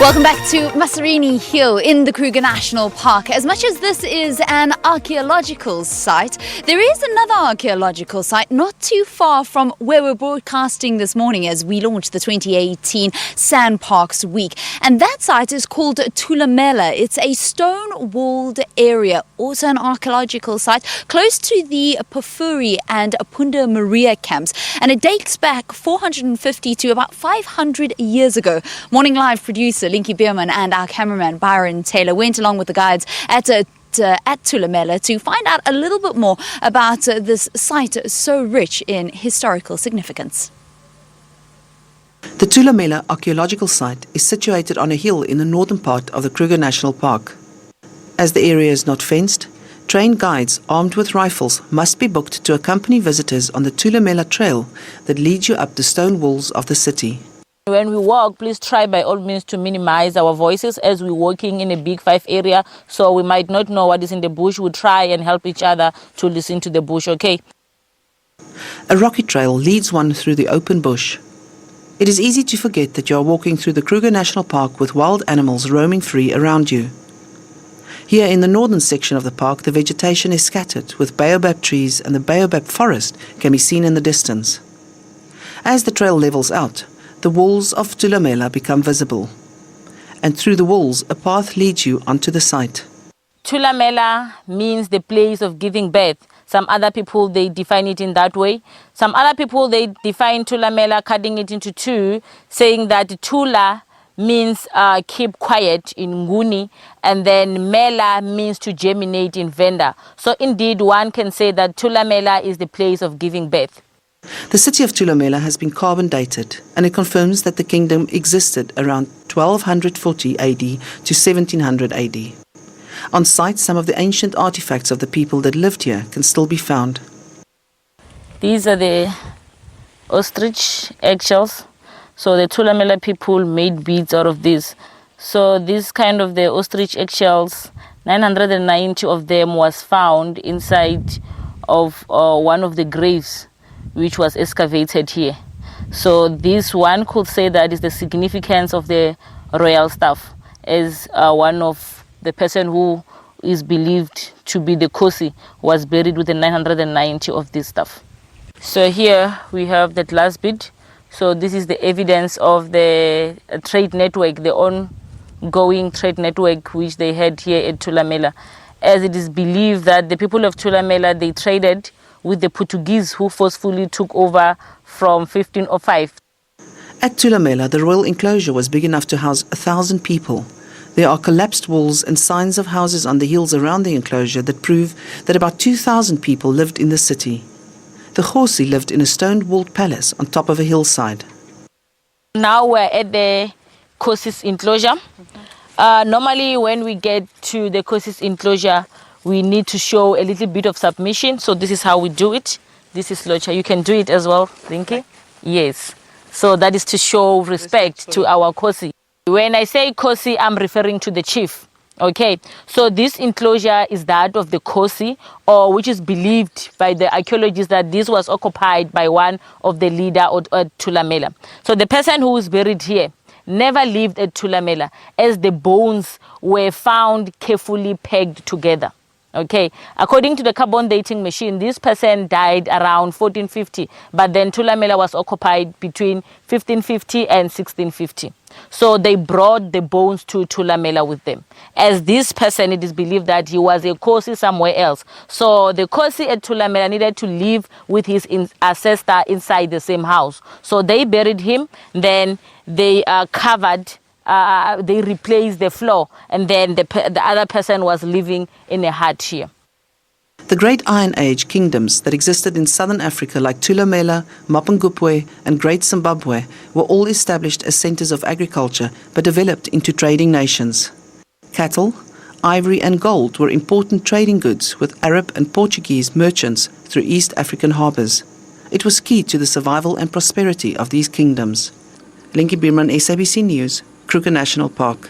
Welcome back to Masarini Hill in the Kruger National Park. As much as this is an archaeological site, there is another archaeological site not too far from where we're broadcasting this morning as we launch the 2018 Sandparks Week. And that site is called Thulamela. It's a stone-walled area, also an archaeological site, close to the Pafuri and Punda Maria camps. And it dates back 450 to about 500 years ago. Morning Live producer Linky Bierman and our cameraman Byron Taylor went along with the guides at Thulamela to find out a little bit more about this site so rich in historical significance. The Thulamela archaeological site is situated on a hill in the northern part of the Kruger National Park. As the area is not fenced, trained guides armed with rifles must be booked to accompany visitors on the Thulamela trail that leads you up the stone walls of the city. When we walk, please try by all means to minimize our voices as we're walking in a big 5 area, so we might not know what is in the bush. We try and help each other to listen to the bush, okay? A rocky trail leads one through the open bush. It is easy to forget that you are walking through the Kruger National Park with wild animals roaming free around you. Here in the northern section of the park, the vegetation is scattered with baobab trees and the baobab forest can be seen in the distance. As the trail levels out, the walls of Thulamela become visible, and through the walls a path leads you onto the site. Thulamela means the place of giving birth. Some other people, they define it in that way. Some other people, they define Thulamela, cutting it into two, saying that Thula means keep quiet in Nguni, and then Mela means to germinate in Venda. So indeed, one can say that Thulamela is the place of giving birth. The city of Thulamela has been carbon dated, and it confirms that the kingdom existed around 1240 AD to 1700 AD. On site, some of the ancient artifacts of the people that lived here can still be found. These are the ostrich eggshells. So the Thulamela people made beads out of this. So this kind of the ostrich eggshells, 990 of them was found inside of one of the graves which was excavated here. So this one could say that is the significance of the royal staff, as one of the person who is believed to be the Kosi was buried with the 990 of this stuff. So here we have that last bit. So this is the evidence of the trade network, the ongoing trade network which they had here at Thulamela, as it is believed that the people of Thulamela, they traded with the Portuguese who forcefully took over from 1505. At Thulamela, the royal enclosure was big enough to house 1,000 people. There are collapsed walls and signs of houses on the hills around the enclosure that prove that about 2,000 people lived in the city. The Khosi lived in a stone-walled palace on top of a hillside. Now we're at the Khosi's enclosure. Normally when we get to the Khosi's enclosure, we need to show a little bit of submission. So this is how we do it. This is Locha. You can do it as well, Linky. Yes. So that is to show respect to our Khosi. When I say Khosi, I'm referring to the chief. Okay, so this enclosure is that of the Khosi, or which is believed by the archaeologists that this was occupied by one of the leader at Thulamela. So the person who is buried here never lived at Thulamela, as the bones were found carefully pegged together. Okay, according to the carbon dating machine, this person died around 1450, but then Thulamela was occupied between 1550 and 1650. So they brought the bones to Thulamela with them. As this person, it is believed that he was a Khosi somewhere else. So the Khosi at Thulamela needed to live with his ancestor inside the same house. So they buried him, then they covered, they replaced the floor, and then the other person was living in a hut here. The Great Iron Age kingdoms that existed in southern Africa like Thulamela, Mapungubwe and Great Zimbabwe were all established as centers of agriculture but developed into trading nations. Cattle, ivory and gold were important trading goods with Arab and Portuguese merchants through East African harbors. It was key to the survival and prosperity of these kingdoms. Linky Bierman, SABC News, Kruger National Park.